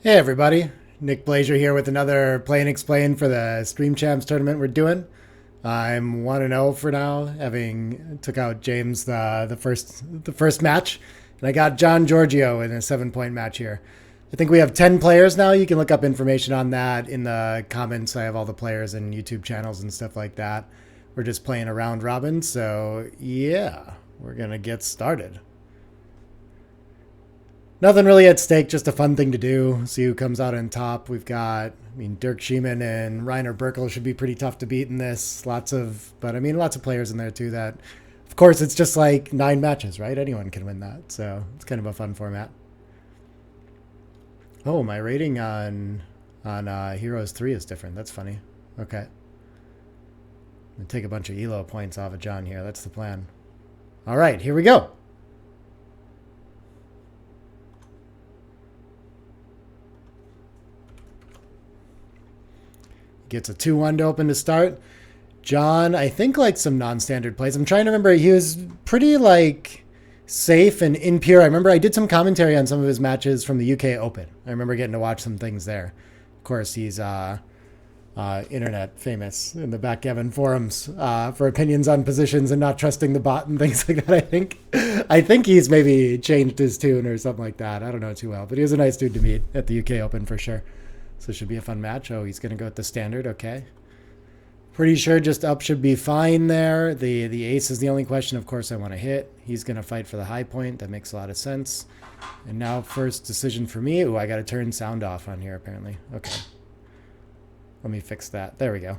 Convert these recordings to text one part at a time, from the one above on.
Hey everybody, Nick Blazer here with another Play and Explain for the StreamChamps tournament we're doing. I'm 1-0 for now, having took out James the first match, and I got John Georgiou in a 7-point match here. I think we have 10 players now. You can look up information on that in the comments. I have all the players and YouTube channels and stuff like that. We're just playing a round robin, so yeah, we're gonna get started. Nothing really at stake, just a fun thing to do. See who comes out on top. We've got, Dirk Schiemann and Rainer Berkel should be pretty tough to beat in this. Lots of players in there too that, of course, it's just like 9 matches, right? Anyone can win that. So it's kind of a fun format. Oh, my rating on Heroes 3 is different. That's funny. Okay. I'm going to take a bunch of ELO points off of John here. That's the plan. All right, here we go. Gets a 2-1 to open to start. John, I think, like some non-standard plays. I'm trying to remember. He was pretty like safe and impure. I remember I did some commentary on some of his matches from the UK Open. I remember getting to watch some things there. Of course, he's internet famous in the backgammon forums for opinions on positions and not trusting the bot and things like that. I think he's maybe changed his tune or something like that. I don't know too well, but he was a nice dude to meet at the UK Open for sure. So it should be a fun match. Oh, he's going to go with the standard. Okay. Pretty sure just up should be fine there. The ace is the only question, of course, I want to hit. He's going to fight for the high point. That makes a lot of sense. And now first decision for me. Ooh, I got to turn sound off on here, apparently. Okay. Let me fix that. There we go.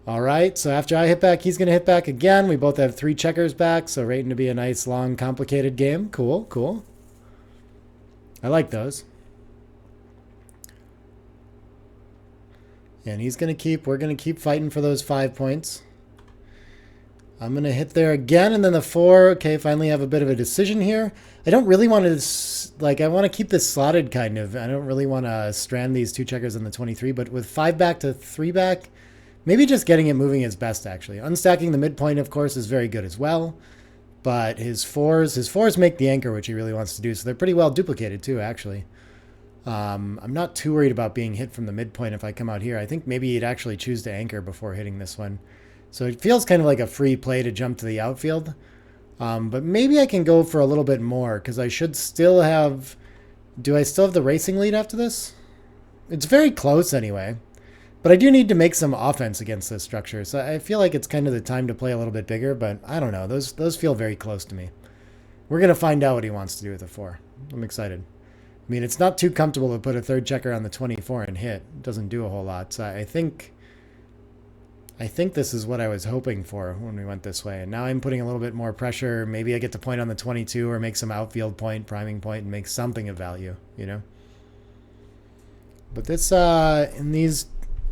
All right, so after I hit back, he's going to hit back again. We both have 3 checkers back, so rating to be a nice, long, complicated game. Cool, cool. I like those. And he's going to we're going to keep fighting for those 5 points. I'm going to hit there again, and then the 4. Okay, finally have a bit of a decision here. I don't really want to, I want to keep this slotted kind of. I don't really want to strand these 2 checkers on the 23, but with 5 back to 3 back, maybe just getting it moving is best, actually. Unstacking the midpoint, of course, is very good as well. But his fours make the anchor, which he really wants to do. So they're pretty well duplicated too, actually. I'm not too worried about being hit from the midpoint if I come out here. I think maybe he'd actually choose to anchor before hitting this one. So it feels kind of like a free play to jump to the outfield. But maybe I can go for a little bit more because I should still have... Do I still have the racing lead after this? It's very close anyway. But I do need to make some offense against this structure, so I feel like it's kind of the time to play a little bit bigger, but I don't know. Those feel very close to me. We're going to find out what he wants to do with the 4. I'm excited. I mean, it's not too comfortable to put a 3rd checker on the 24 and hit. It doesn't do a whole lot, so I think this is what I was hoping for when we went this way, and now I'm putting a little bit more pressure. Maybe I get to point on the 22 or make some outfield point, priming point, and make something of value, you know? But this, in these...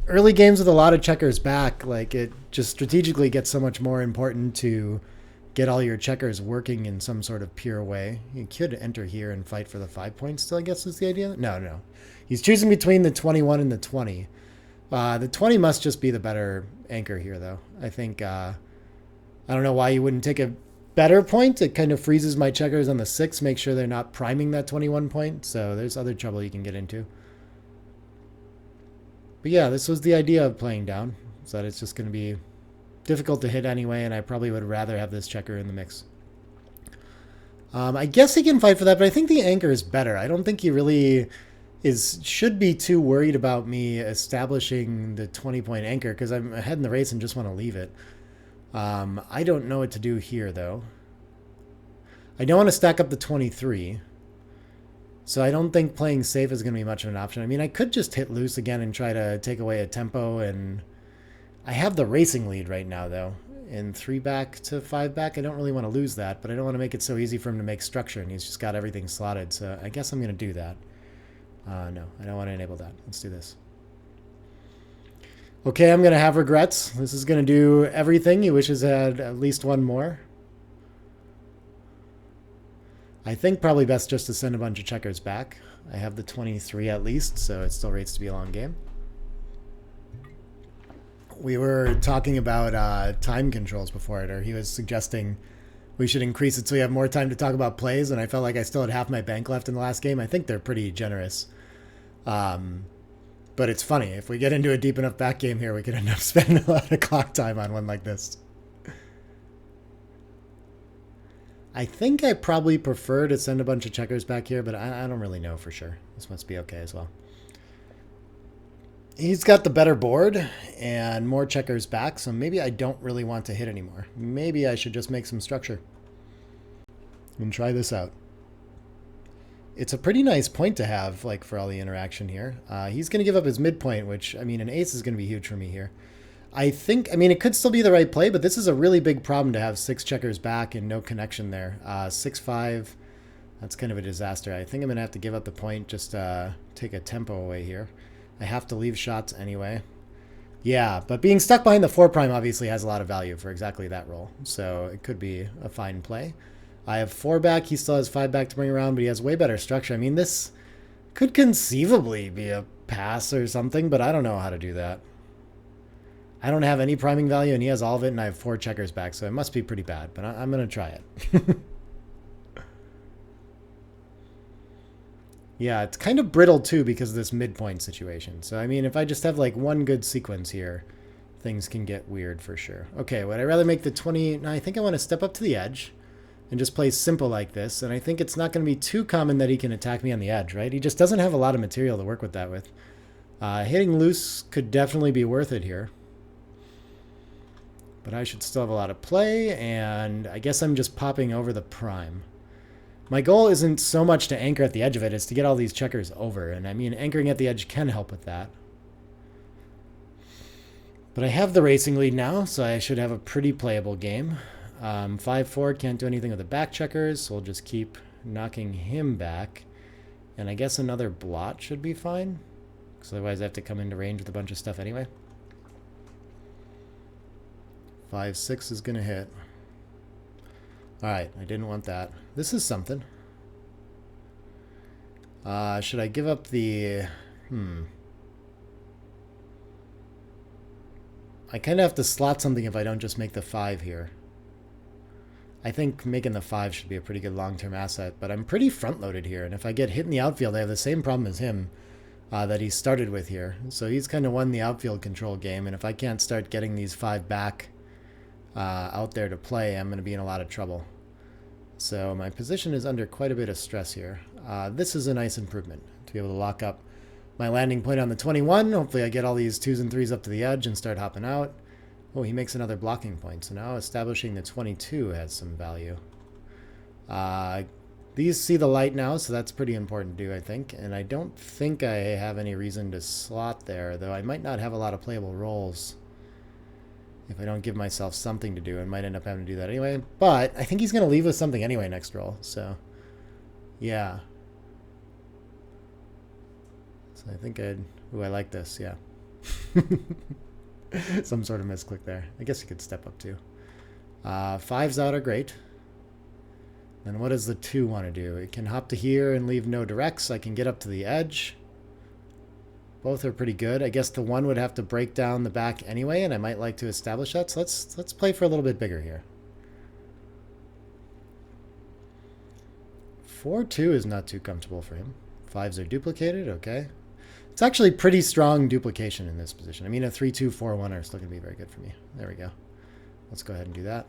early games with a lot of checkers back, like it just strategically gets so much more important to get all your checkers working in some sort of pure way. You could enter here and fight for the 5 points still, I guess is the idea. No. He's choosing between the 21 and the 20. The 20 must just be the better anchor here, though. I think, I don't know why you wouldn't take a better point. It kind of freezes my checkers on the 6, make sure they're not priming that 21 point. So there's other trouble you can get into. But yeah, this was the idea of playing down, so that it's just going to be difficult to hit anyway, and I probably would rather have this checker in the mix. I guess he can fight for that, but I think the anchor is better. I don't think he really should be too worried about me establishing the 20-point anchor, because I'm ahead in the race and just want to leave it. I don't know what to do here, though. I don't want to stack up the 23. So I don't think playing safe is going to be much of an option. I mean, I could just hit loose again and try to take away a tempo. And I have the racing lead right now, though. In 3 back to 5 back, I don't really want to lose that. But I don't want to make it so easy for him to make structure. And he's just got everything slotted. So I guess I'm going to do that. No, I don't want to enable that. Let's do this. Okay, I'm going to have regrets. This is going to do everything. He wishes I had at least one more. I think probably best just to send a bunch of checkers back. I have the 23 at least, so it still rates to be a long game. We were talking about time controls before it, or he was suggesting we should increase it so we have more time to talk about plays. And I felt like I still had half my bank left in the last game. I think they're pretty generous. But it's funny. If we get into a deep enough back game here, we could end up spending a lot of clock time on one like this. I think I probably prefer to send a bunch of checkers back here, but I don't really know for sure. This must be okay as well. He's got the better board and more checkers back, so maybe I don't really want to hit anymore. Maybe I should just make some structure and try this out. It's a pretty nice point to have, like, for all the interaction here. He's going to give up his midpoint, which, I mean, an ace is going to be huge for me here. I think, I mean, it could still be the right play, but this is a really big problem to have 6 checkers back and no connection there. 6-5, that's kind of a disaster. I think I'm going to have to give up the point, just take a tempo away here. I have to leave shots anyway. Yeah, but being stuck behind the 4' obviously has a lot of value for exactly that role. So it could be a fine play. I have 4 back. He still has 5 back to bring around, but he has way better structure. I mean, this could conceivably be a pass or something, but I don't know how to do that. I don't have any priming value, and he has all of it, and I have 4 checkers back, so it must be pretty bad, but I'm going to try it. Yeah, it's kind of brittle, too, because of this midpoint situation. So, I mean, if I just have, like, one good sequence here, things can get weird for sure. Okay, would I rather make the 20... No, I think I want to step up to the edge and just play simple like this, and I think it's not going to be too common that he can attack me on the edge, right? He just doesn't have a lot of material to work with that with. Hitting loose could definitely be worth it here. But I should still have a lot of play, and I guess I'm just popping over the prime. My goal isn't so much to anchor at the edge of it, it's to get all these checkers over. And I mean, anchoring at the edge can help with that. But I have the racing lead now, so I should have a pretty playable game. 5-4, can't do anything with the back checkers, so we'll just keep knocking him back. And I guess another blot should be fine, because otherwise I have to come into range with a bunch of stuff anyway. 5-6 is going to hit. Alright, I didn't want that. This is something. Should I give up the... I kind of have to slot something if I don't just make the 5 here. I think making the 5 should be a pretty good long-term asset, but I'm pretty front-loaded here, and if I get hit in the outfield, I have the same problem as him that he started with here. So he's kind of won the outfield control game, and if I can't start getting these 5 back out there to play, I'm going to be in a lot of trouble. So my position is under quite a bit of stress here. This is a nice improvement to be able to lock up my landing point on the 21. Hopefully I get all these 2s and 3s up to the edge and start hopping out. Oh, he makes another blocking point. So now establishing the 22 has some value. These see the light now, so that's pretty important to do, I think. And I don't think I have any reason to slot there, though I might not have a lot of playable roles. If I don't give myself something to do, I might end up having to do that anyway. But I think he's going to leave us something anyway next roll. So, yeah. So I think I'd... Ooh, I like this, yeah. Some sort of misclick there. I guess you could step up too. 5s out are great. Then what does the 2 want to do? It can hop to here and leave no directs. I can get up to the edge. Both are pretty good. I guess the 1 would have to break down the back anyway, and I might like to establish that. So let's play for a little bit bigger here. 4-2 is not too comfortable for him. 5s are duplicated, okay. It's actually pretty strong duplication in this position. I mean, a 3-2, 4-1 are still going to be very good for me. There we go. Let's go ahead and do that.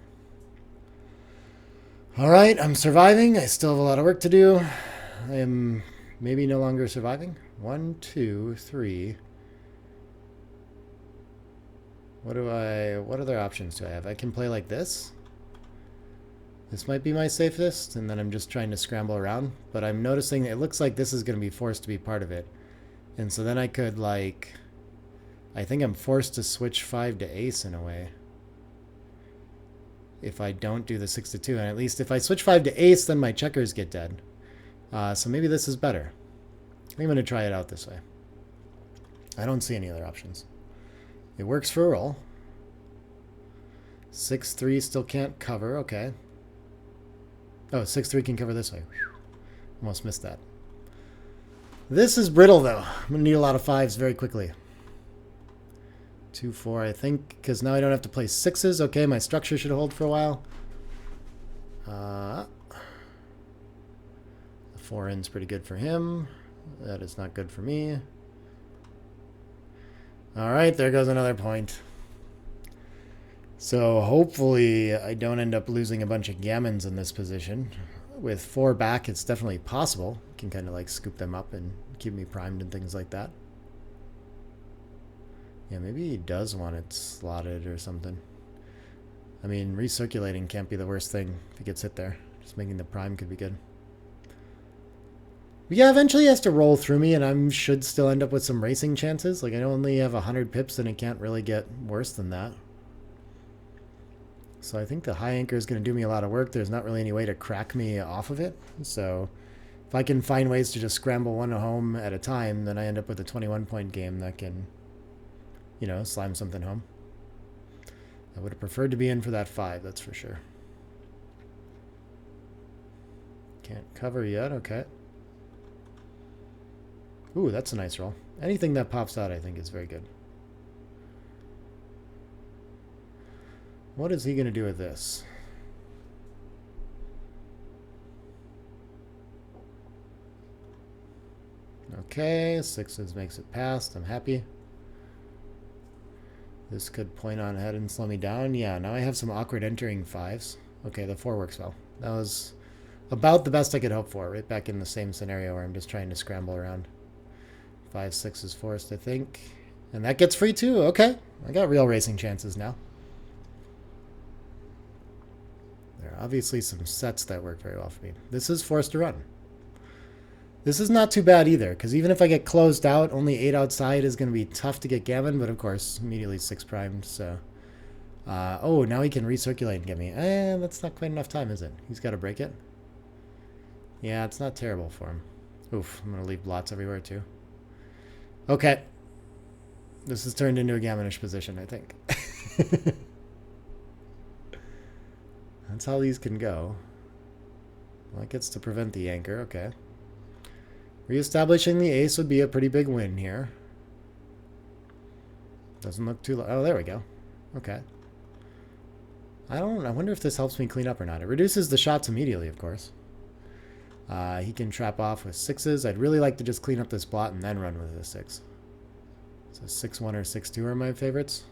All right, I'm surviving. I still have a lot of work to do. I am maybe no longer surviving. 1, 2, 3. What other options do I have? I can play like this. This might be my safest, and then I'm just trying to scramble around. But I'm noticing it looks like this is going to be forced to be part of it. And so then I could, like... I think I'm forced to switch 5 to ace in a way. If I don't do the 6-2. And at least if I switch 5 to ace, then my checkers get dead. So maybe this is better. I'm going to try it out this way. I don't see any other options. It works for a roll. 6-3 still can't cover. Okay. Oh, 6-3 can cover this way. Whew. Almost missed that. This is brittle, though. I'm going to need a lot of 5s very quickly. 2-4, I think, because now I don't have to play 6s. Okay, my structure should hold for a while. The 4 in's pretty good for him. That is not good for me. All right, there goes another point. So hopefully I don't end up losing a bunch of gammons in this position. With 4 back, it's definitely possible. I can kind of like scoop them up and keep me primed and things like that. Yeah, maybe he does want it slotted or something. I mean, recirculating can't be the worst thing if he gets hit there. Just making the prime could be good. But yeah, eventually he has to roll through me, and I should still end up with some racing chances. Like, I only have 100 pips, and it can't really get worse than that. So I think the high anchor is going to do me a lot of work. There's not really any way to crack me off of it. So if I can find ways to just scramble one home at a time, then I end up with a 21-point game that can, you know, slime something home. I would have preferred to be in for that 5, that's for sure. Can't cover yet, okay. Ooh, that's a nice roll. Anything that pops out, I think, is very good. What is he going to do with this? Okay, 6s makes it past. I'm happy. This could point on ahead and slow me down. Yeah, now I have some awkward entering 5s. Okay, the 4 works well. That was about the best I could hope for. Right back in the same scenario where I'm just trying to scramble around. 5, 6 is forced, I think. And that gets free too. Okay, I got real racing chances now. There are obviously some sets that work very well for me. This is forced to run. This is not too bad either, because even if I get closed out, only 8 outside is going to be tough to get gammon, but of course, immediately 6 primed, so... oh, now he can recirculate and get me. That's not quite enough time, is it? He's got to break it? Yeah, it's not terrible for him. Oof, I'm going to leave blots everywhere too. Okay. This has turned into a gammonish position, I think. That's how these can go. Well, it gets to prevent the anchor, okay. Reestablishing the ace would be a pretty big win here. Doesn't look too low. Oh, there we go. Okay. I wonder if this helps me clean up or not. It reduces the shots immediately, of course. He can trap off with 6s. I'd really like to just clean up this blot and then run with a 6. So 6-1 or 6-2 are my favorites.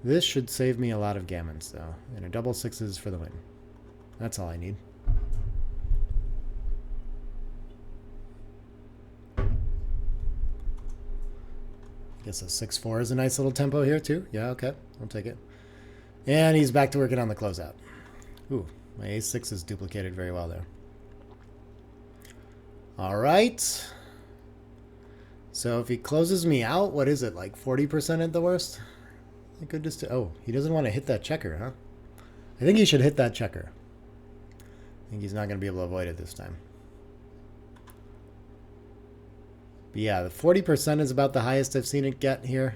This should save me a lot of gammons, though. And a double 6s for the win. That's all I need. I guess a 6-4 is a nice little tempo here, too. Yeah, okay. I'll take it. And he's back to working on the closeout. Ooh, my ace-6 is duplicated very well there. All right. So if he closes me out, what is it, like 40% at the worst? I could just... Oh, he doesn't want to hit that checker, huh? I think he should hit that checker. I think he's not going to be able to avoid it this time. But yeah, the 40% is about the highest I've seen it get here.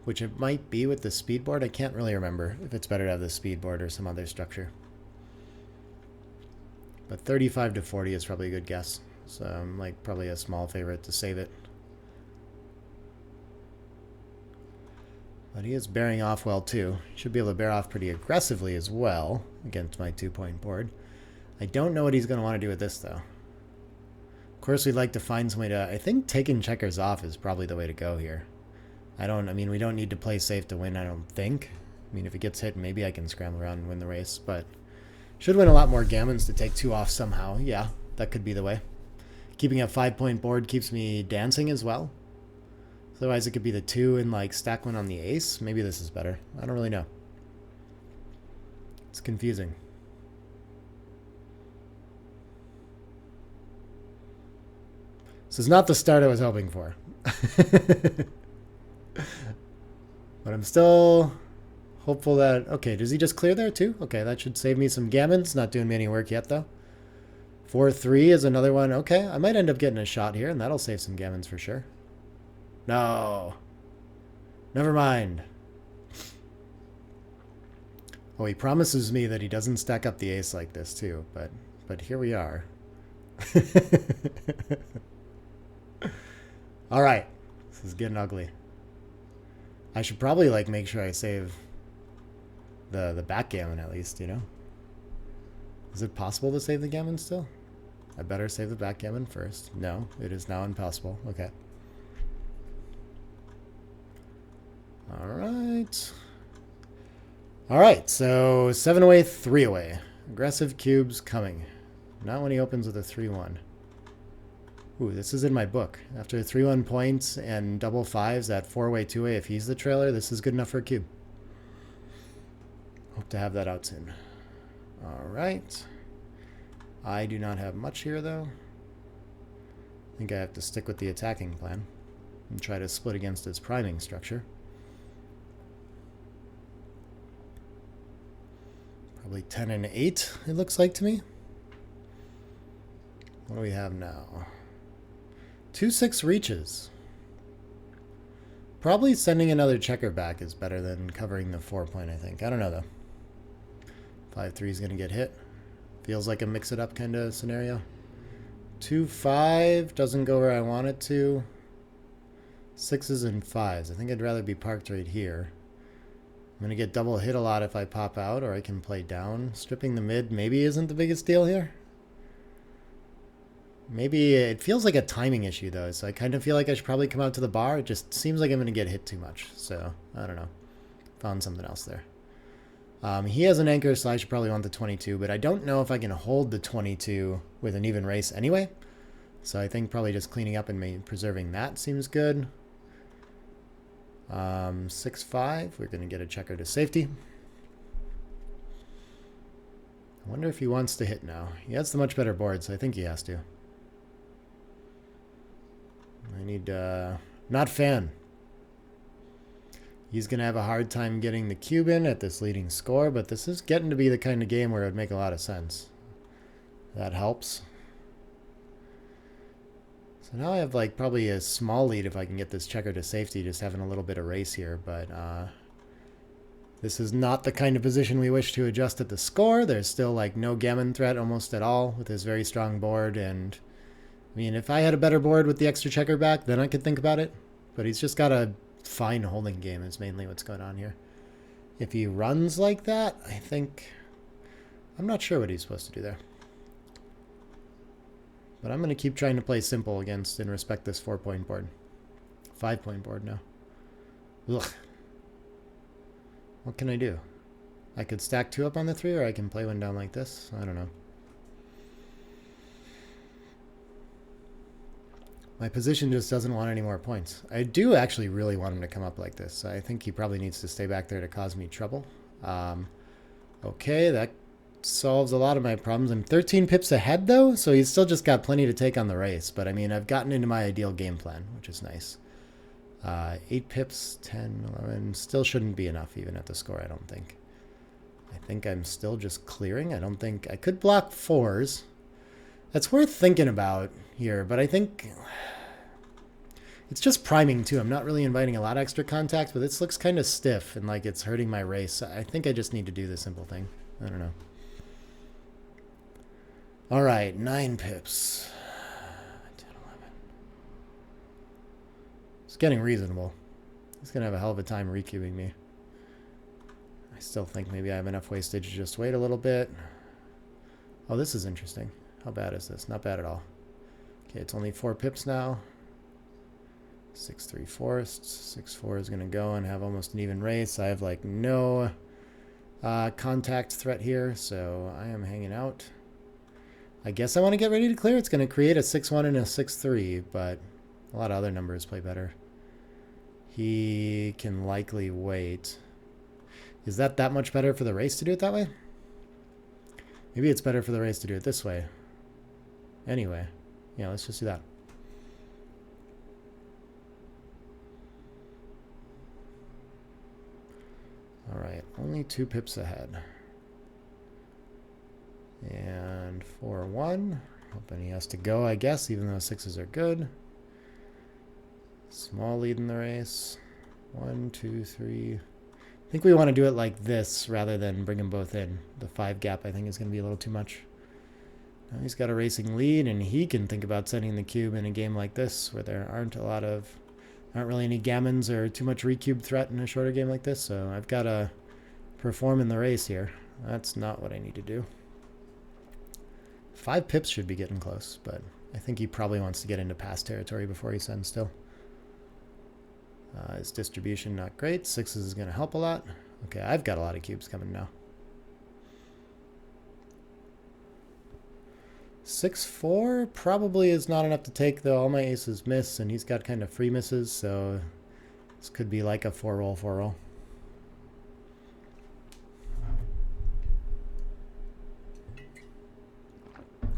Which it might be with the speedboard. I can't really remember if it's better to have the speedboard or some other structure. But 35 to 40 is probably a good guess. So I'm like probably a small favorite to save it. But he is bearing off well too. Should be able to bear off pretty aggressively as well against my 2-point board. I don't know what he's going to want to do with this though. Of course, we'd like to find some way to... I think taking checkers off is probably the way to go here. I mean, we don't need to play safe to win, I don't think. I mean, if it gets hit, maybe I can scramble around and win the race, but should win a lot more gammons to take 2 off somehow. Yeah, that could be the way. Keeping a 5-point board keeps me dancing as well. Otherwise, it could be the 2 and like stack 1 on the ace. Maybe this is better. I don't really know. It's confusing. This is not the start I was hoping for. But I'm still hopeful that... Okay, does he just clear there too? Okay, that should save me some gammons. Not doing me any work yet, though. 4-3 is another one. Okay, I might end up getting a shot here, and that'll save some gammons for sure. No. Never mind. Oh, he promises me that he doesn't stack up the ace like this, too. But here we are. All right. This is getting ugly. I should probably like make sure I save the backgammon at least, you know? Is it possible to save the gammon still? I better save the backgammon first. No, it is now impossible. Okay. Alright. Alright, so 7 away, 3 away. Aggressive cubes coming. Not when he opens with a 3-1. Ooh, this is in my book. After 3-1 points and double fives at 4-way, 2-way, if he's the trailer, this is good enough for a cube. Hope to have that out soon. Alright. I do not have much here, though. I think I have to stick with the attacking plan and try to split against his priming structure. Probably 10 and 8, it looks like to me. What do we have now? 2-6 reaches. Probably sending another checker back is better than covering the 4-point, I think. I don't know, though. 5-3 is going to get hit. Feels like a mix-it-up kind of scenario. 2-5 doesn't go where I want it to. 6s and 5s. I think I'd rather be parked right here. I'm going to get double hit a lot if I pop out, or I can play down. Stripping the mid maybe isn't the biggest deal here. Maybe it feels like a timing issue, though, so I kind of feel like I should probably come out to the bar. It just seems like I'm going to get hit too much, so I don't know. Found something else there. He has an anchor, so I should probably want the 22, but I don't know if I can hold the 22 with an even race anyway. So I think probably just cleaning up and preserving that seems good. 6-5, we're going to get a checker to safety. I wonder if he wants to hit now. He has the much better board, so I think he has to. I need, not fan. He's going to have a hard time getting the cube in at this leading score, but this is getting to be the kind of game where it would make a lot of sense. That helps. So now I have like probably a small lead if I can get this checker to safety, just having a little bit of race here, but this is not the kind of position we wish to adjust at the score. There's still like no gammon threat almost at all with his very strong board, and I mean, if I had a better board with the extra checker back, then I could think about it, but he's just got a fine holding game is mainly what's going on here. If he runs like that, I think I'm not sure what he's supposed to do there. But I'm going to keep trying to play simple against and respect this 4-point board. 5-point board now. Ugh. What can I do? I could stack 2 up on the 3, or I can play one down like this. I don't know. My position just doesn't want any more points. I do actually really want him to come up like this. I think he probably needs to stay back there to cause me trouble. Okay, that solves a lot of my problems. I'm 13 pips ahead, though, so he's still just got plenty to take on the race. But, I mean, I've gotten into my ideal game plan, which is nice. 8 pips, 10, 11. Still shouldn't be enough even at the score, I don't think. I think I'm still just clearing. I don't think... I could block 4s. That's worth thinking about here, but I think... It's just priming, too. I'm not really inviting a lot of extra contact, but this looks kind of stiff and like it's hurting my race. I think I just need to do the simple thing. I don't know. All right, 9 pips. 10, 11. It's getting reasonable. He's going to have a hell of a time recubing me. I still think maybe I have enough wastage to just wait a little bit. Oh, this is interesting. How bad is this? Not bad at all. Okay, it's only 4 pips now. 6-3 forests. 6-4 is going to go and have almost an even race. I have like no contact threat here, so I am hanging out. I guess I want to get ready to clear. It's going to create a 6-1 and a 6-3, but a lot of other numbers play better. He can likely wait. Is that much better for the race to do it that way? Maybe it's better for the race to do it this way. Anyway, yeah, let's just do that. All right, only 2 pips ahead. And 4-1. Hoping he has to go, I guess, even though 6s are good. Small lead in the race. 1, 2, 3. I think we want to do it like this rather than bring them both in. The 5 gap, I think, is going to be a little too much. Now he's got a racing lead, and he can think about sending the cube in a game like this where there aren't a lot of Aren't really any gammons or too much recube threat in a shorter game like this, so I've got to perform in the race here. That's not what I need to do. 5 pips should be getting close, but I think he probably wants to get into pass territory before he sends still. His distribution not great. 6s is going to help a lot. Okay, I've got a lot of cubes coming now. 6-4 probably is not enough to take, though. All my aces miss, and he's got kind of free misses, so this could be like a 4-roll, 4-roll.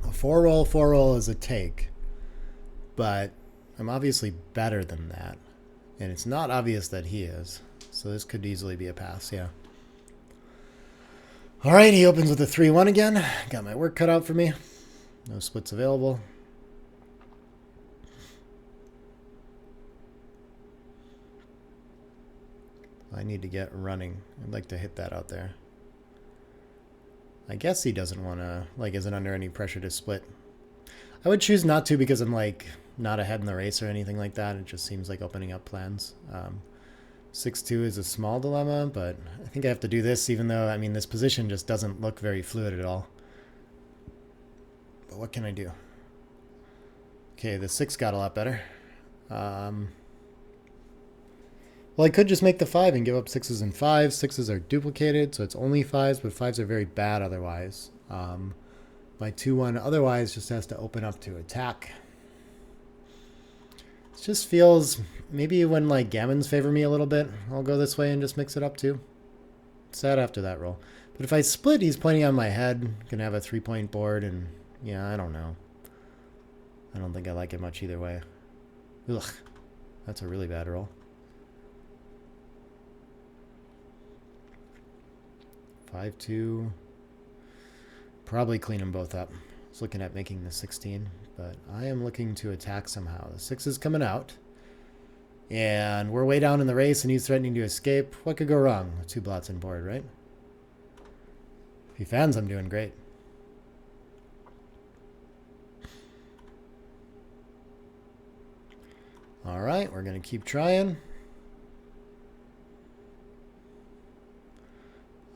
A 4-roll, 4-roll is a take, but I'm obviously better than that, and it's not obvious that he is, so this could easily be a pass, yeah. All right, he opens with a 3-1 again. Got my work cut out for me. No splits available. I need to get running. I'd like to hit that out there. I guess he doesn't want to, like, isn't under any pressure to split. I would choose not to because I'm, like, not ahead in the race or anything like that. It just seems like opening up plans. 6-2 is a small dilemma, but I think I have to do this even though, I mean, this position just doesn't look very fluid at all. But what can I do? Okay, the 6 got a lot better. Well, I could just make the 5 and give up 6s and 5s. 6s are duplicated, so it's only 5s, but 5s are very bad otherwise. My 2-1 otherwise just has to open up to attack. It just feels, maybe when like gammons favor me a little bit, I'll go this way and just mix it up too. Sad after that roll. But if I split, he's pointing on my head. Gonna have a 3-point board, and yeah, I don't know. I don't think I like it much either way. Ugh, that's a really bad roll. 5-2. Probably clean them both up. I was looking at making the 16, but I am looking to attack somehow. The 6 is coming out, and we're way down in the race, and he's threatening to escape. What could go wrong? 2 blots on board, right? If he fans, I'm doing great. All right, we're going to keep trying.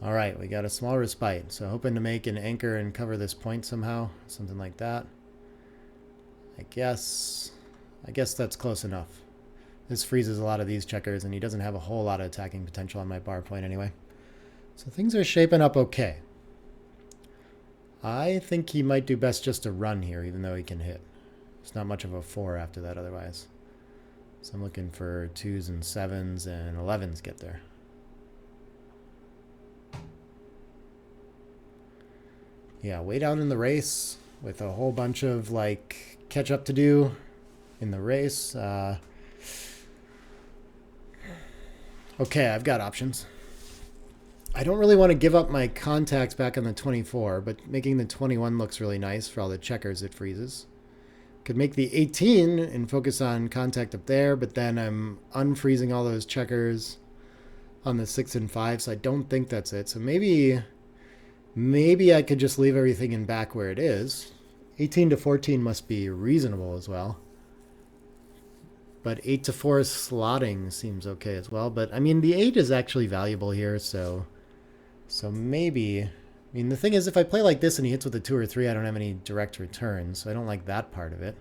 All right, we got a small respite. So hoping to make an anchor and cover this point somehow. Something like that. I guess that's close enough. This freezes a lot of these checkers, and he doesn't have a whole lot of attacking potential on my bar point anyway. So things are shaping up okay. I think he might do best just to run here, even though he can hit. It's not much of a 4 after that otherwise. So I'm looking for 2s and 7s and 11s get there. Yeah, way down in the race with a whole bunch of like catch up to do in the race. Okay, I've got options. I don't really want to give up my contacts back on the 24, but making the 21 looks really nice for all the checkers it freezes. Could make the 18 and focus on contact up there, but then I'm unfreezing all those checkers on the 6 and 5, so I don't think that's it. So maybe I could just leave everything in back where it is. 18 to 14 must be reasonable as well. But 8 to 4 slotting seems okay as well. But I mean, the 8 is actually valuable here, so maybe. I mean, the thing is, if I play like this and he hits with a 2 or 3, I don't have any direct returns, so I don't like that part of it.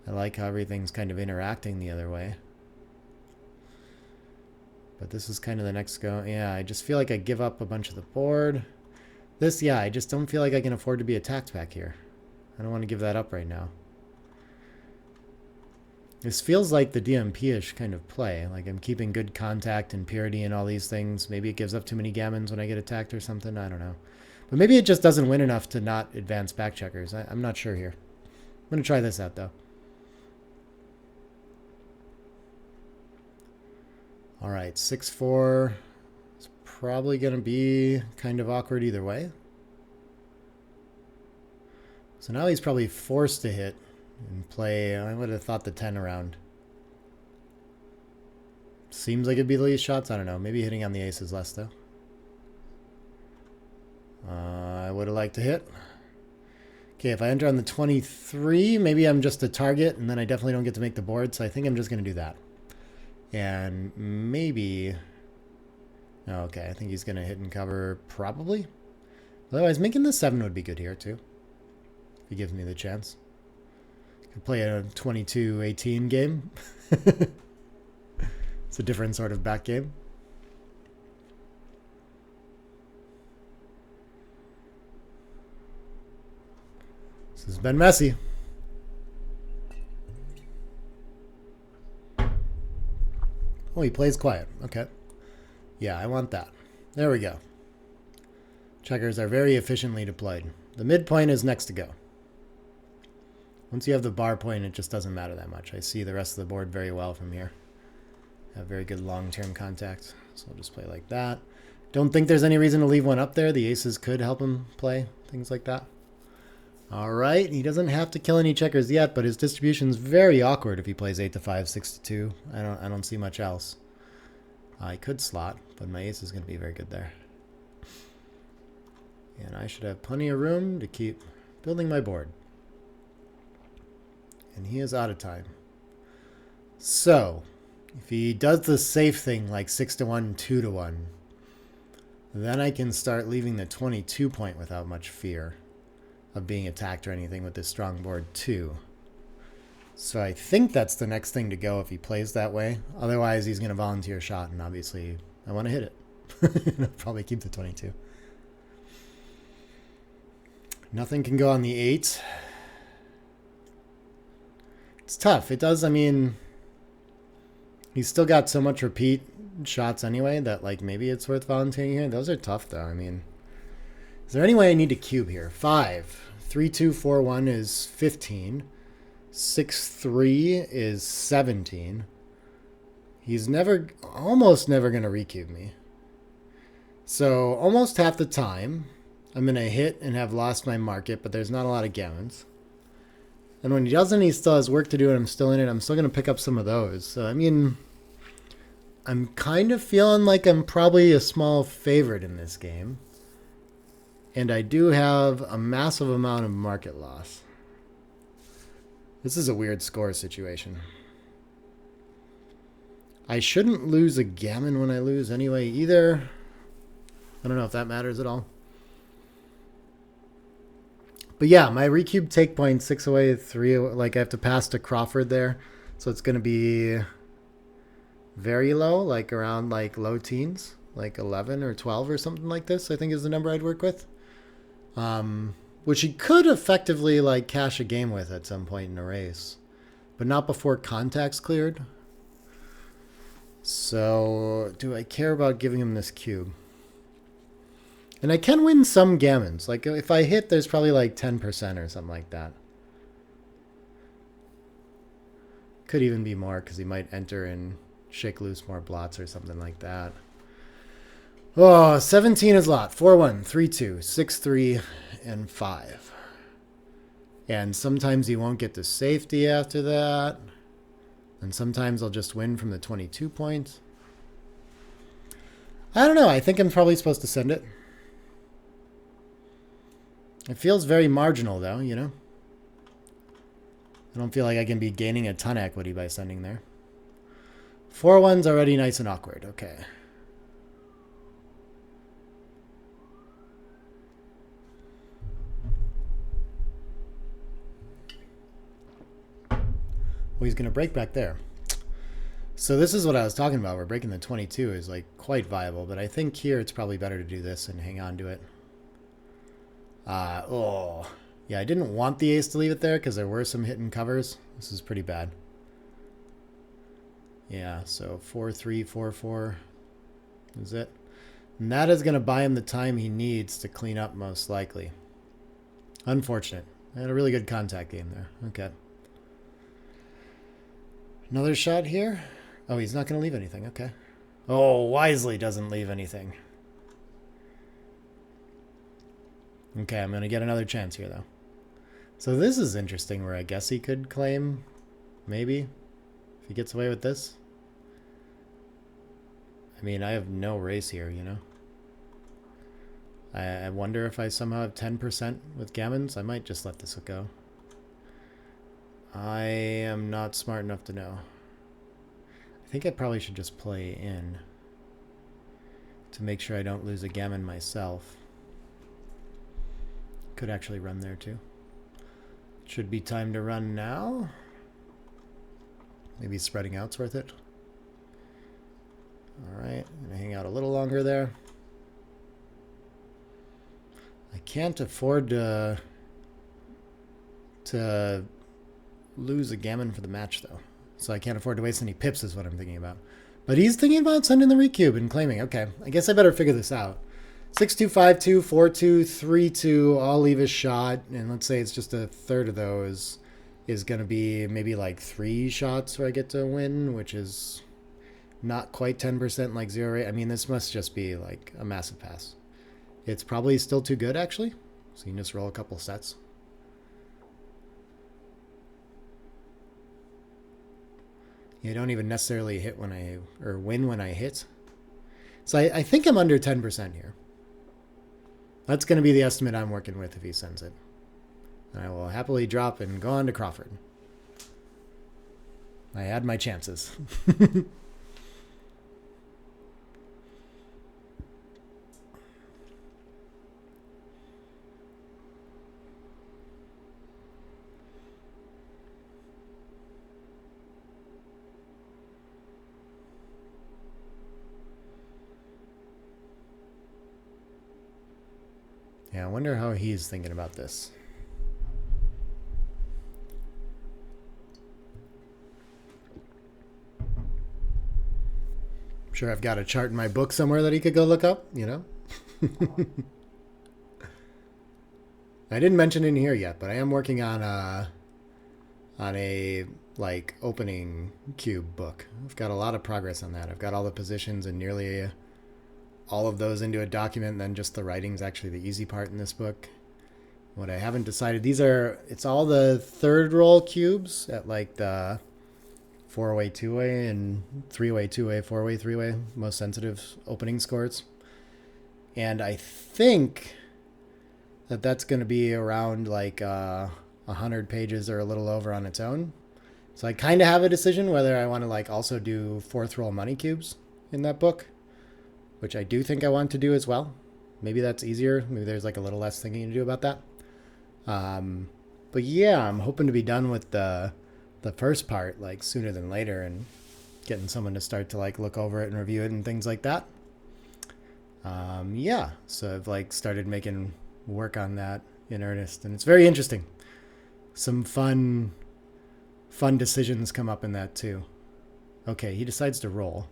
I like how everything's kind of interacting the other way. But this is kind of the next go. Yeah, I just feel like I give up a bunch of the board. This, yeah, I just don't feel like I can afford to be attacked back here. I don't want to give that up right now. This feels like the DMP-ish kind of play. Like I'm keeping good contact and purity and all these things. Maybe it gives up too many gammons when I get attacked or something. I don't know. But maybe it just doesn't win enough to not advance back checkers. I'm not sure here. I'm going to try this out, though. All right, 6-4. It's probably going to be kind of awkward either way. So now he's probably forced to hit and play. I would have thought the 10 around. Seems like it'd be the least shots. I don't know. Maybe hitting on the ace is less, though. I would have liked to hit. Okay, if I enter on the 23, maybe I'm just a target, and then I definitely don't get to make the board, so I think I'm just going to do that. And maybe... Oh, okay, I think he's going to hit and cover probably. Otherwise, making the 7 would be good here too. If he gives me the chance. Could play a 22-18 game. It's a different sort of back game. This has been messy. Oh, he plays quiet. Okay. Yeah, I want that. There we go. Checkers are very efficiently deployed. The midpoint is next to go. Once you have the bar point, it just doesn't matter that much. I see the rest of the board very well from here. Have very good long-term contact. So I'll just play like that. Don't think there's any reason to leave one up there. The aces could help him play. Things like that. All right. He doesn't have to kill any checkers yet, but his distribution's very awkward if he plays 8 to 5, 6 to 2. I don't see much else. I could slot, but my ace is going to be very good there. And I should have plenty of room to keep building my board. And he is out of time. So, if he does the safe thing like 6 to 1, 2 to 1, then I can start leaving the 22 point without much fear of being attacked or anything with this strong board too. So I think that's the next thing to go if he plays that way. Otherwise, he's going to volunteer a shot, and obviously I want to hit it. I'll probably keep the 22. Nothing can go on the 8. It's tough. It does, I mean, he's still got so much repeat shots anyway that, like, maybe it's worth volunteering here. Those are tough, though. I mean, is there any way I need to cube here? 5. 3, 2, 4, 1 is 15. 6, 3 is 17. He's almost never going to recube me. So almost half the time, I'm going to hit and have lost my market, but there's not a lot of gammons. And when he doesn't, he still has work to do, and I'm still in it. I'm still going to pick up some of those. So, I mean, I'm kind of feeling like I'm probably a small favorite in this game. And I do have a massive amount of market loss. This is a weird score situation. I shouldn't lose a gammon when I lose anyway either. I don't know if that matters at all. But yeah, my recube take point 6 away, 3 away, like I have to pass to Crawford there. So it's going to be very low, like around like low teens, like 11 or 12 or something like this, I think is the number I'd work with. Which he could effectively like cash a game with at some point in a race, but not before contact's cleared. So do I care about giving him this cube? And I can win some gammons. Like if I hit, there's probably like 10% or something like that. Could even be more because he might enter and shake loose more blots or something like that. Oh, 17 is a lot. 4, 1, 3, 2, 6, 3, and 5. And sometimes he won't get to safety after that. And sometimes I'll just win from the 22 points. I don't know. I think I'm probably supposed to send it. It feels very marginal, though, you know? I don't feel like I can be gaining a ton of equity by sending there. 4, 1's already nice and awkward. Okay. Well, he's going to break back there. So this is what I was talking about. We're breaking the 22 is like quite viable, but I think here it's probably better to do this and hang on to it. Oh, yeah, I didn't want the ace to leave it there because there were some hidden covers. This is pretty bad. Yeah, so 4, 3, 4, 4 is it. And that is going to buy him the time he needs to clean up most likely. Unfortunate. I had a really good contact game there. Okay. Another shot here. Oh, he's not going to leave anything. Okay. Oh, wisely doesn't leave anything. Okay, I'm going to get another chance here, though. So this is interesting where I guess he could claim, maybe, if he gets away with this. I mean, I have no race here, you know. I wonder if I somehow have 10% with gammons. I might just let this go. I am not smart enough to know. I think I probably should just play in to make sure I don't lose a gammon myself. Could actually run there too. Should be time to run now. Maybe spreading out's worth it. Alright, I'm gonna hang out a little longer there. I can't afford to lose a gammon for the match though. So I can't afford to waste any pips is what I'm thinking about. But he's thinking about sending the recube and claiming. Okay, I guess I better figure this out. 6-2, 5-2, 4-2, 3-2. I'll leave a shot. And let's say it's just a third of those is going to be maybe like 3 shots where I get to win, which is not quite 10% like 0 rate. I mean, this must just be like a massive pass. It's probably still too good, actually. So you can just roll a couple sets. You don't even necessarily hit when or win when I hit. So I think I'm under 10% here. That's going to be the estimate I'm working with if he sends it. I will happily drop and go on to Crawford. I had my chances. Yeah, I wonder how he's thinking about this. I'm sure I've got a chart in my book somewhere that he could go look up, you know? I didn't mention it in here yet, but I am working on a like opening cube book. I've got a lot of progress on that. I've got all the positions and nearly all of those into a document, and then just the writing's actually the easy part in this book. What I haven't decided, it's all the third roll cubes at like the 4-way, 2-way, and 3-way, 2-way, 4-way, 3-way, most sensitive opening scores. And I think that that's going to be around like 100 pages or a little over on its own. So I kind of have a decision whether I want to like also do 4th roll money cubes in that book, which I do think I want to do as well. Maybe that's easier. Maybe there's like a little less thinking to do about that. But yeah, I'm hoping to be done with the first part like sooner than later and getting someone to start to like look over it and review it and things like that. Yeah, so I've like started making work on that in earnest, and it's very interesting. Some fun decisions come up in that too. Okay, he decides to roll.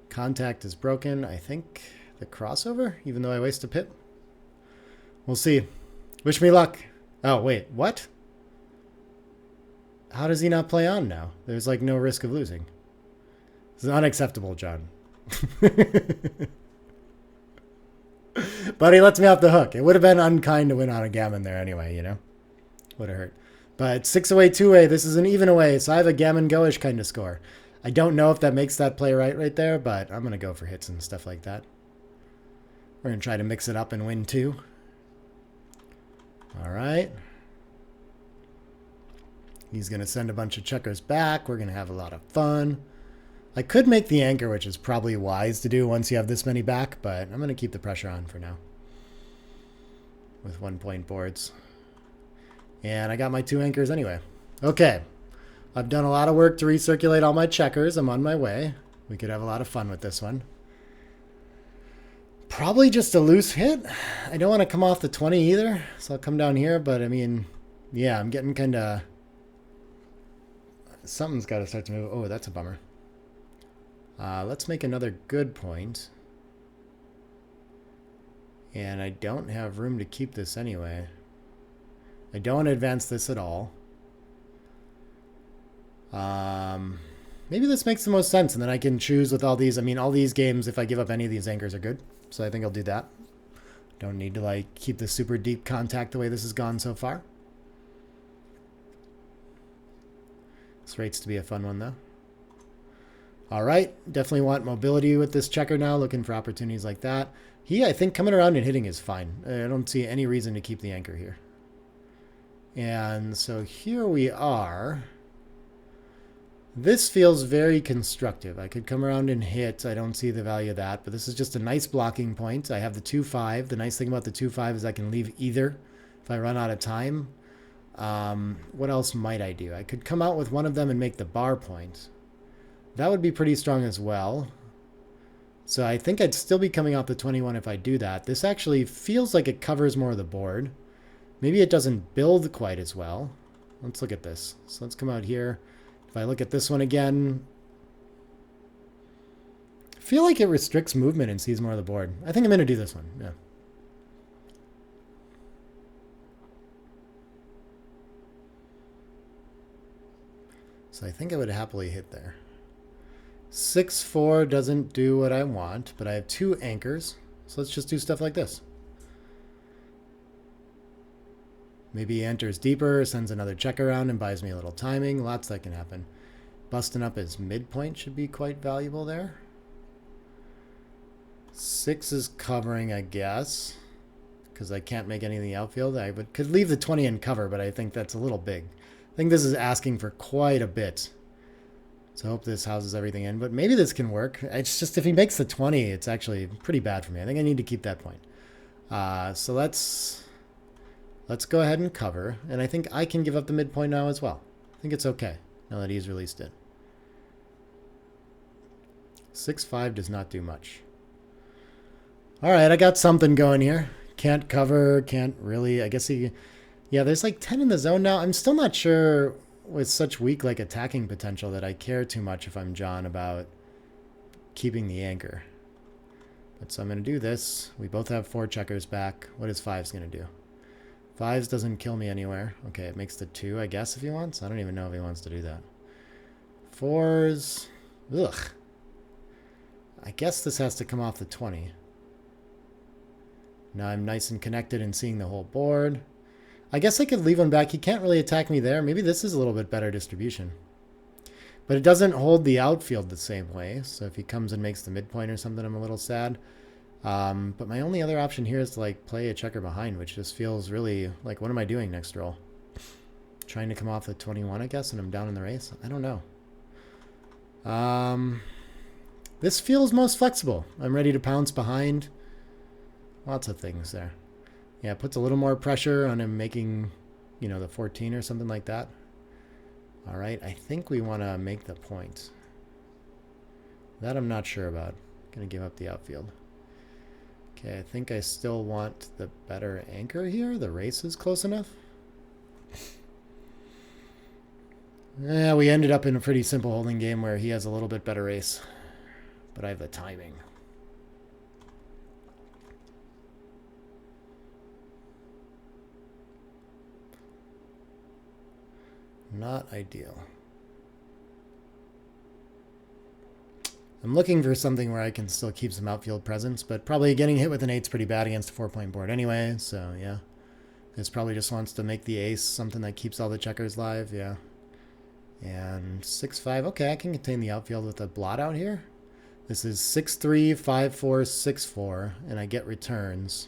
Contact is broken. I think the crossover, even though I waste a pip. We'll see. Wish me luck. Oh, wait, what? How does he not play on now? There's like no risk of losing. This is unacceptable, John. But he lets me off the hook. It would have been unkind to win on a gammon there anyway, you know? Would have hurt. But 6-away, 2-way, this is an even away, so I have a gammon go-ish kind of score. I don't know if that makes that play right there, but I'm going to go for hits and stuff like that. We're going to try to mix it up and win too. All right. He's going to send a bunch of checkers back. We're going to have a lot of fun. I could make the anchor, which is probably wise to do once you have this many back, but I'm going to keep the pressure on for now with 1-point boards. And I got my 2 anchors anyway. Okay. I've done a lot of work to recirculate all my checkers. I'm on my way. We could have a lot of fun with this one. Probably just a loose hit. I don't want to come off the 20 either, so I'll come down here. But, I mean, yeah, I'm getting kind of... Something's got to start to move. Oh, that's a bummer. Let's make another good point. And I don't have room to keep this anyway. I don't want to advance this at all. Maybe this makes the most sense, and then I can choose with all these. I mean, all these games, if I give up any of these anchors, are good. So I think I'll do that. Don't need to like keep the super deep contact the way this has gone so far. This rates to be a fun one, though. All right, definitely want mobility with this checker now, looking for opportunities like that. I think coming around and hitting is fine. I don't see any reason to keep the anchor here. And so here we are. This feels very constructive. I could come around and hit. I don't see the value of that, but this is just a nice blocking point. I have the 2-5. The nice thing about the 2-5 is I can leave either if I run out of time. What else might I do? I could come out with one of them and make the bar point. That would be pretty strong as well. So I think I'd still be coming out the 21 if I do that. This actually feels like it covers more of the board. Maybe it doesn't build quite as well. Let's look at this. So let's come out here. If I look at this one again, I feel like it restricts movement and sees more of the board. I think I'm going to do this one. Yeah. So I think I would happily hit there. 6-4 doesn't do what I want, but I have 2 anchors. So let's just do stuff like this. Maybe he enters deeper, sends another check around, and buys me a little timing. Lots that can happen. Busting up his midpoint should be quite valuable there. 6 is covering, I guess, because I can't make any in the outfield. I could leave the 20 in cover, but I think that's a little big. I think this is asking for quite a bit. So I hope this houses everything in, but maybe this can work. It's just if he makes the 20, it's actually pretty bad for me. I think I need to keep that point. So let's go ahead and cover, and I think I can give up the midpoint now as well. I think it's okay now that he's released it. 6-5 does not do much. All right, I got something going here. Can't cover, can't really. I guess he... Yeah, there's like 10 in the zone now. I'm still not sure with such weak like attacking potential that I care too much if I'm John about keeping the anchor. But so I'm going to do this. We both have 4 checkers back. What is 5's going to do? 5's doesn't kill me anywhere. Okay, it makes the 2, I guess, if he wants. I don't even know if he wants to do that. 4's... Ugh. I guess this has to come off the 20. Now I'm nice and connected and seeing the whole board. I guess I could leave him back. He can't really attack me there. Maybe this is a little bit better distribution. But it doesn't hold the outfield the same way. So if he comes and makes the midpoint or something, I'm a little sad. But my only other option here is to like play a checker behind, which just feels really like, what am I doing next roll? Trying to come off the 21, I guess, and I'm down in the race? I don't know. This feels most flexible. I'm ready to pounce behind. Lots of things there. Yeah, it puts a little more pressure on him making, you know, the 14 or something like that. All right, I think we want to make the point. That I'm not sure about. Going to give up the outfield. Okay, I think I still want the better anchor here. The race is close enough. Yeah, we ended up in a pretty simple holding game where he has a little bit better race. But I have the timing. Not ideal. I'm looking for something where I can still keep some outfield presence, but probably getting hit with an 8's pretty bad against a 4-point board anyway, so yeah. This probably just wants to make the ace something that keeps all the checkers live, yeah. And 6-5, okay, I can contain the outfield with a blot out here. This is 6-3, 5-4, 6-4, and I get returns.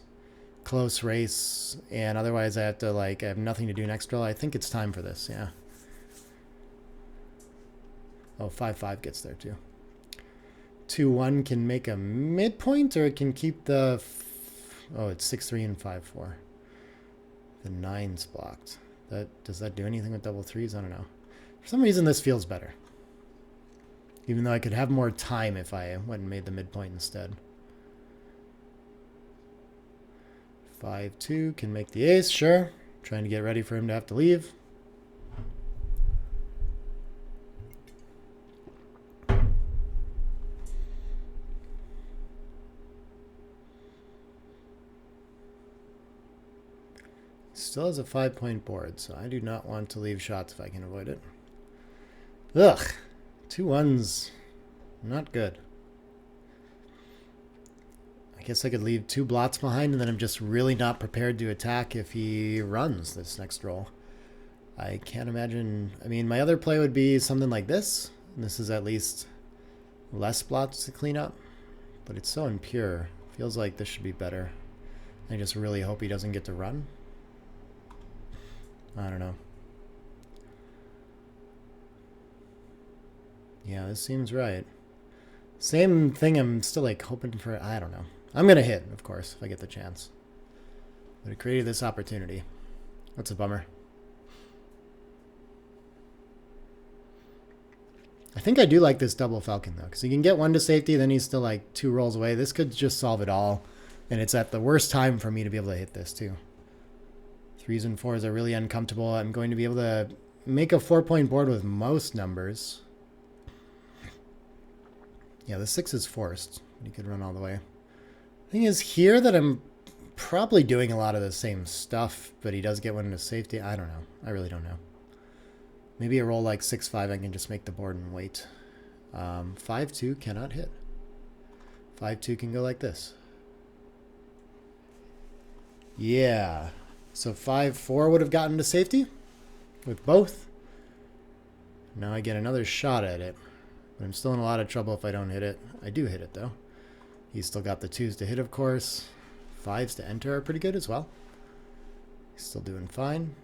Close race, and otherwise I have to, like, I have nothing to do next roll. I think it's time for this, yeah. Oh, 5-5 gets there too. 2-1 can make a midpoint, or it can keep the... Oh, it's 6-3 and 5-4. The 9's blocked. Does that do anything with double 3s? I don't know. For some reason, this feels better. Even though I could have more time if I went and made the midpoint instead. 5-2 can make the ace, sure. Trying to get ready for him to have to leave. Still has a 5-point board, so I do not want to leave shots if I can avoid it. Ugh. 2 1s. Not good. I guess I could leave 2 blots behind, and then I'm just really not prepared to attack if he runs this next roll. I can't imagine... I mean, my other play would be something like this. And this is at least less blots to clean up. But it's so impure. Feels like this should be better. I just really hope he doesn't get to run. I don't know. Yeah, this seems right. Same thing I'm still like hoping for. I don't know. I'm going to hit, of course, if I get the chance. But it created this opportunity. That's a bummer. I think I do like this double falcon, though, because he can get one to safety, then he's still like 2 rolls away. This could just solve it all. And it's at the worst time for me to be able to hit this, too. 3s and 4s are really uncomfortable. I'm going to be able to make a 4-point board with most numbers. Yeah, the 6 is forced. You could run all the way. Thing is here that I'm probably doing a lot of the same stuff, but he does get one to safety. I don't know. I really don't know. Maybe a roll like 6-5, I can just make the board and wait. 5-2 cannot hit. 5-2 can go like this. Yeah. So 5-4 would have gotten to safety with both. Now I get another shot at it. But I'm still in a lot of trouble if I don't hit it. I do hit it, though. He's still got the 2s to hit, of course. 5s to enter are pretty good as well. He's still doing fine.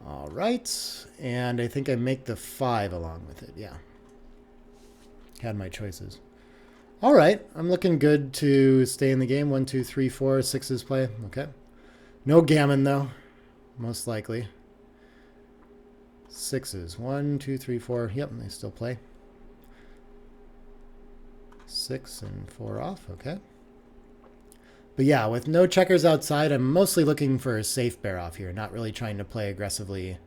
All right. And I think I make the 5 along with it. Yeah. Had my choices. All right. I'm looking good to stay in the game. 1, 2, 3, 4, 6s play. Okay. No gammon, though. Most likely. 6s. 1, 2, 3, 4. Yep, they still play. 6 and 4 off. Okay. But yeah, with no checkers outside, I'm mostly looking for a safe bear off here, not really trying to play aggressively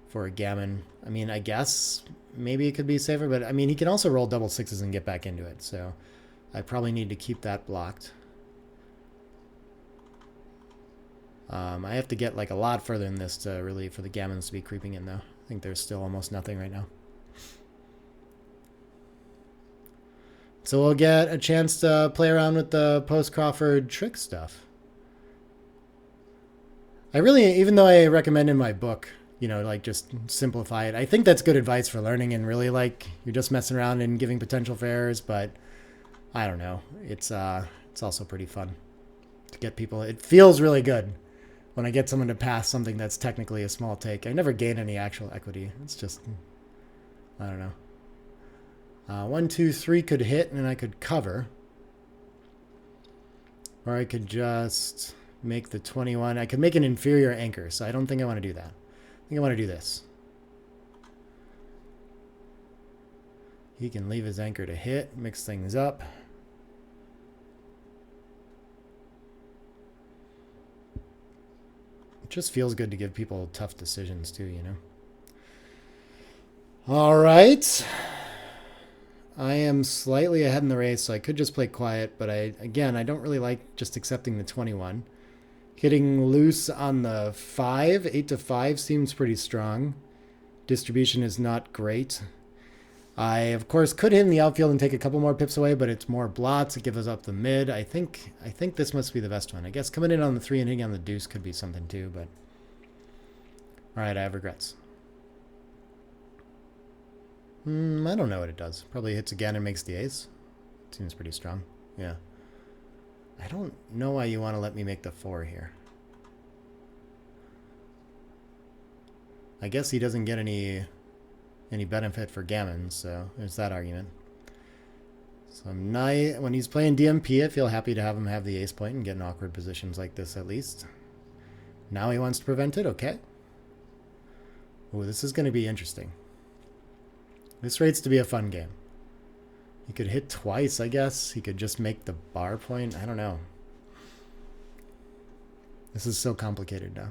for a gammon. I mean, I guess maybe it could be safer, but I mean, he can also roll double 6s and get back into it. So I probably need to keep that blocked. I have to get like a lot further than this to really, for the gammons to be creeping in, though. I think there's still almost nothing right now. So we'll get a chance to play around with the post-Crawford trick stuff. I really, even though I recommend in my book, you know, like just simplify it. I think that's good advice for learning and really like you're just messing around and giving potential for errors, but I don't know. It's also pretty fun to get people. It feels really good when I get someone to pass something that's technically a small take. I never gain any actual equity. It's just, I don't know. 1, 2, 3 could hit and I could cover. Or I could just make the 21. I could make an inferior anchor, so I don't think I want to do that. I think I want to do this. He can leave his anchor to hit, mix things up. It just feels good to give people tough decisions too, you know? All right. I am slightly ahead in the race, so I could just play quiet, but I don't really like just accepting the 21. Hitting loose on the 5, 8 to 5 seems pretty strong. Distribution is not great. I, of course, could hit in the outfield and take a couple more pips away, but it's more blots. It gives us up the mid. I think this must be the best one. I guess coming in on the 3 and hitting on the deuce could be something too, but... All right, I have regrets. I don't know what it does. Probably hits again and makes the ace. Seems pretty strong. Yeah. I don't know why you want to let me make the 4 here. I guess he doesn't get any benefit for gammons, so there's that argument. So when he's playing DMP, I feel happy to have him have the ace point and get in awkward positions like this at least. Now he wants to prevent it. Okay. Oh, this is going to be interesting. This rates to be a fun game. He could hit twice, I guess. He could just make the bar point. I don't know. This is so complicated now.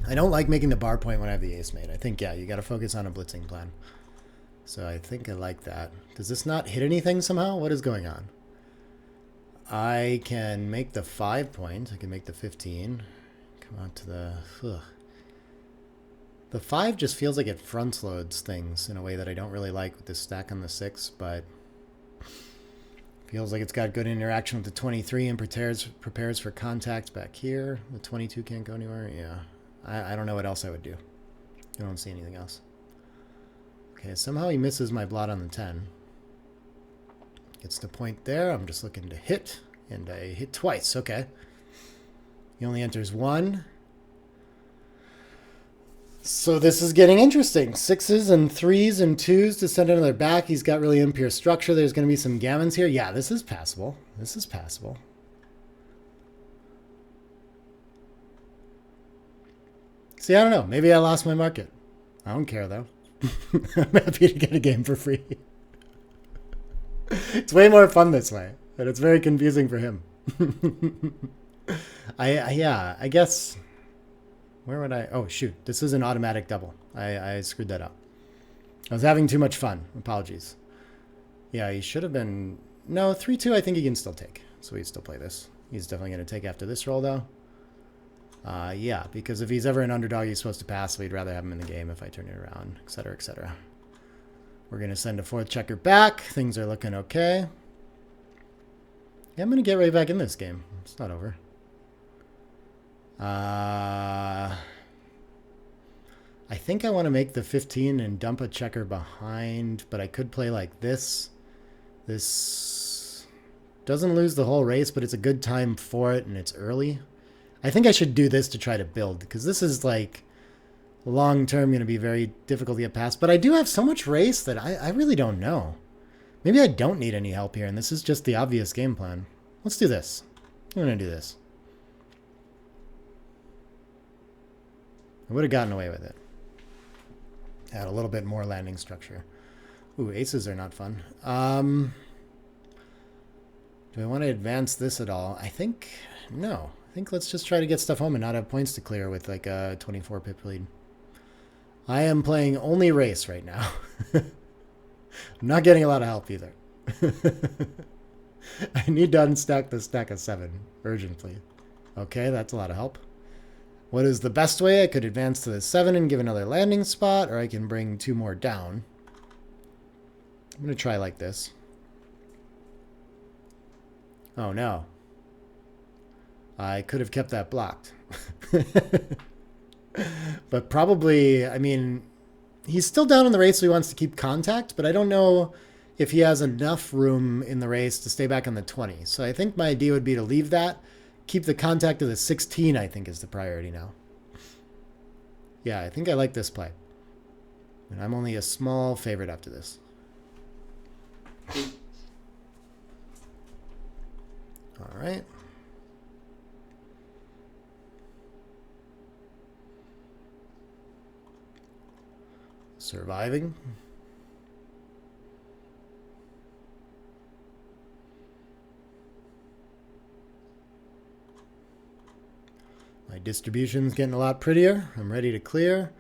I don't like making the bar point when I have the ace made. I think, yeah, you got to focus on a blitzing plan. So I think I like that. Does this not hit anything somehow? What is going on? I can make the 5 point. I can make the 15. Come on to the... Ugh. The 5 just feels like it front loads things in a way that I don't really like with this stack on the 6, but feels like it's got good interaction with the 23 and prepares for contact back here. The 22 can't go anywhere. Yeah. I don't know what else I would do. I don't see anything else. Okay, somehow he misses my blot on the 10. Gets the point there. I'm just looking to hit, and I hit twice. Okay. He only enters one. So this is getting interesting. 6s and 3s and 2s to send another back. He's got really impure structure. There's going to be some gammons here. Yeah, this is passable. This is passable. See, I don't know. Maybe I lost my market. I don't care, though. I'm happy to get a game for free. It's way more fun this way, but it's very confusing for him. I guess... Where would I... Oh, shoot. This is an automatic double. I screwed that up. I was having too much fun. Apologies. Yeah, he should have been... No, 3-2 I think he can still take. So he'd still play this. He's definitely going to take after this roll, though. Yeah, because if he's ever an underdog, he's supposed to pass, so we'd rather have him in the game if I turn it around, etc., etc. We're going to send a fourth checker back. Things are looking okay. Yeah, I'm going to get right back in this game. It's not over. I think I want to make the 15 and dump a checker behind, but I could play like this. This doesn't lose the whole race, but it's a good time for it, and it's early. I think I should do this to try to build, because this is like long-term going to be very difficult to get past. But I do have so much race that I really don't know. Maybe I don't need any help here, and this is just the obvious game plan. Let's do this. I'm going to do this. I would have gotten away with it. Had a little bit more landing structure. Ooh, aces are not fun. Do I want to advance this at all? I think... No. I think let's just try to get stuff home and not have points to clear with like a 24 pip lead. I am playing only race right now. I'm not getting a lot of help either. I need to unstack the stack of 7 urgently. Okay, that's a lot of help. What is the best way? I could advance to the 7 and give another landing spot, or I can bring 2 more down. I'm going to try like this. Oh, no. I could have kept that blocked. But probably, I mean, he's still down in the race, so he wants to keep contact, but I don't know if he has enough room in the race to stay back on the 20. So I think my idea would be to leave that. Keep the contact to the 16, I think, is the priority now. Yeah, I think I like this play. And I'm only a small favorite after this. All right. Surviving. My distribution's getting a lot prettier. I'm ready to clear.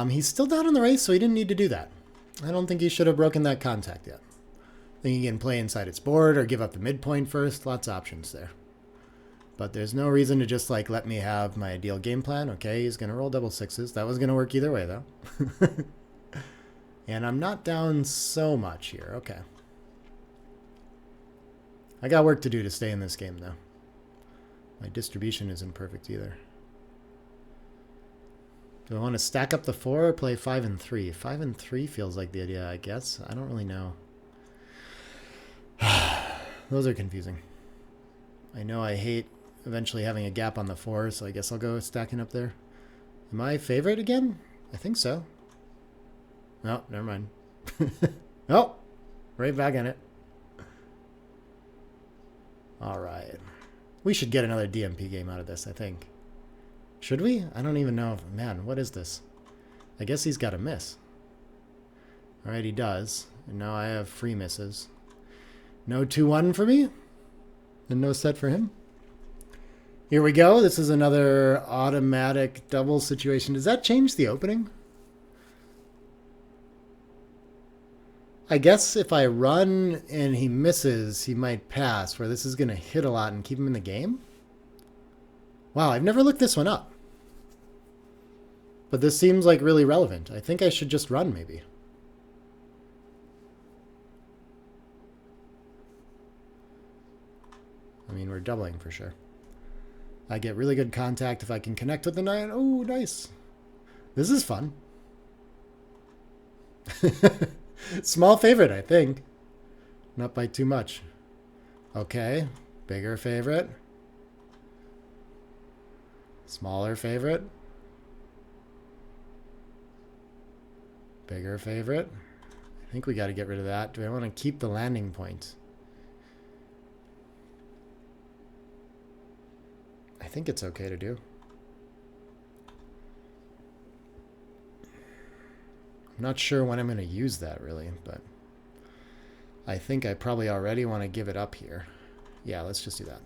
He's still down in the race, so he didn't need to do that. I don't think he should have broken that contact yet. I think he can play inside its board or give up the midpoint first. Lots of options there. But there's no reason to just like let me have my ideal game plan. Okay, he's going to roll double 6s. That was going to work either way, though. And I'm not down so much here. Okay. I got work to do to stay in this game, though. My distribution isn't perfect either. Do I want to stack up the 4 or play 5 and 3? 5 and 3 feels like the idea, I guess. I don't really know. Those are confusing. I know I hate eventually having a gap on the 4, so I guess I'll go stacking up there. Am I favorite again? I think so. No, never mind. Oh, right back in it. All right. We should get another DMP game out of this, I think. Should we? I don't even know. Man, what is this? I guess he's got a miss. All right, he does. And now I have free misses. No 2-1 for me. And no set for him. Here we go. This is another automatic double situation. Does that change the opening? I guess if I run and he misses, he might pass, where this is going to hit a lot and keep him in the game. Wow, I've never looked this one up. But this seems like really relevant. I think I should just run, maybe. I mean, we're doubling for sure. I get really good contact if I can connect with the 9. Oh, nice. This is fun. Small favorite, I think. Not by too much. Okay. Bigger favorite. Smaller favorite. Bigger favorite. I think we got to get rid of that. Do I want to keep the landing point? I think it's okay to do. I'm not sure when I'm going to use that really, but I think I probably already want to give it up here. Yeah, let's just do that.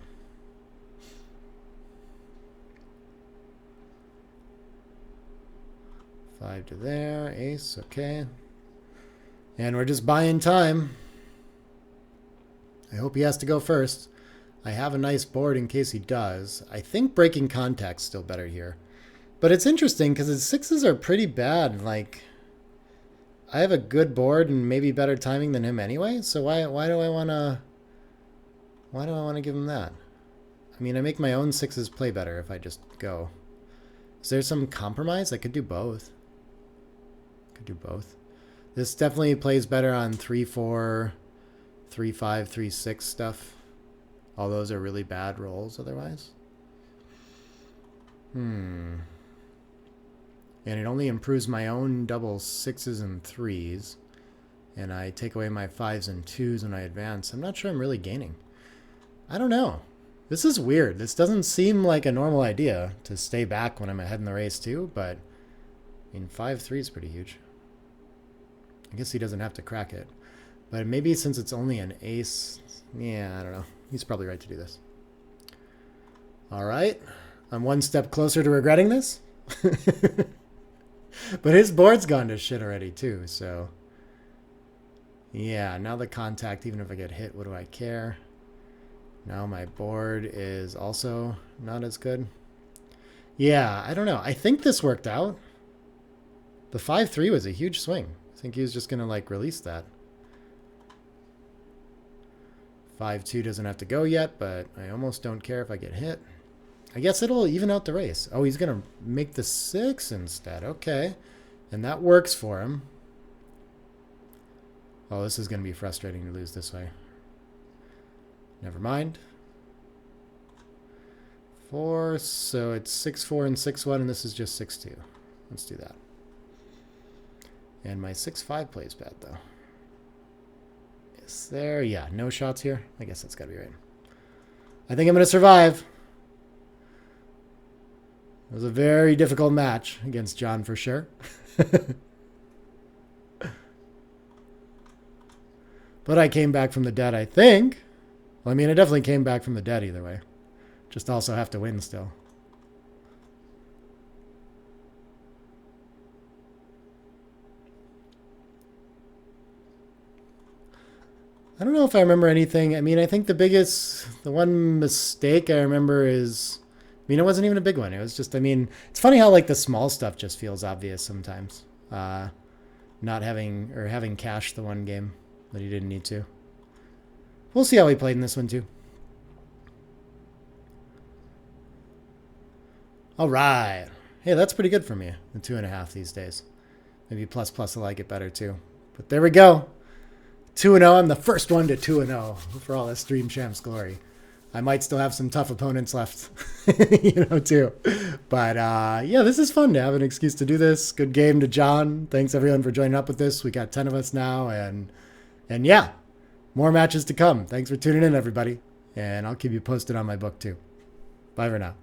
Five to there, ace, okay. And we're just buying time. I hope he has to go first. I have a nice board in case he does. I think breaking contact's still better here. But it's interesting because his sixes are pretty bad. Like, I have a good board and maybe better timing than him anyway. So why do I want to give him that? I mean, I make my own sixes play better if I just go. Is there some compromise? I could do both. Do both. This definitely plays better on 3-4, 3-5, 3-6 stuff. All those are really bad rolls otherwise. And it only improves my own double sixes and threes. And I take away my fives and twos when I advance. I'm not sure I'm really gaining. I don't know. This is weird. This doesn't seem like a normal idea to stay back when I'm ahead in the race too, but I mean 5-3 is pretty huge. I guess he doesn't have to crack it. But maybe since it's only an ace, yeah, I don't know. He's probably right to do this. All right. I'm one step closer to regretting this. But his board's gone to shit already too, so. Yeah, now the contact, even if I get hit, what do I care? Now my board is also not as good. Yeah, I don't know. I think this worked out. The 5-3 was a huge swing. I think he was just going to like release that. 5-2 doesn't have to go yet, but I almost don't care if I get hit. I guess it'll even out the race. Oh, he's going to make the 6 instead. Okay. And that works for him. Oh, this is going to be frustrating to lose this way. Never mind. 4, so it's 6-4 and 6-1, and this is just 6-2. Let's do that. And my 6-5 plays bad, though. Is there? Yeah, no shots here. I guess that's got to be right. I think I'm going to survive. It was a very difficult match against John for sure. But I came back from the dead, I think. Well, I mean, I definitely came back from the dead either way. Just also have to win still. I don't know if I remember anything. I mean, I think the one mistake I remember is, I mean, it wasn't even a big one. It was just, I mean, it's funny how like the small stuff just feels obvious sometimes. Not having, or having cashed the one game that he didn't need to. We'll see how he played in this one too. All right. Hey, that's pretty good for me. The 2.5 these days. Maybe plus I like it better too. But there we go. 2-0. I'm the first one to 2-0 for all this StreamChamps glory. I might still have some tough opponents left, too. But yeah, this is fun to have an excuse to do this. Good game to John. Thanks everyone for joining up with this. We got 10 of us now, and yeah, more matches to come. Thanks for tuning in, everybody. And I'll keep you posted on my book too. Bye for now.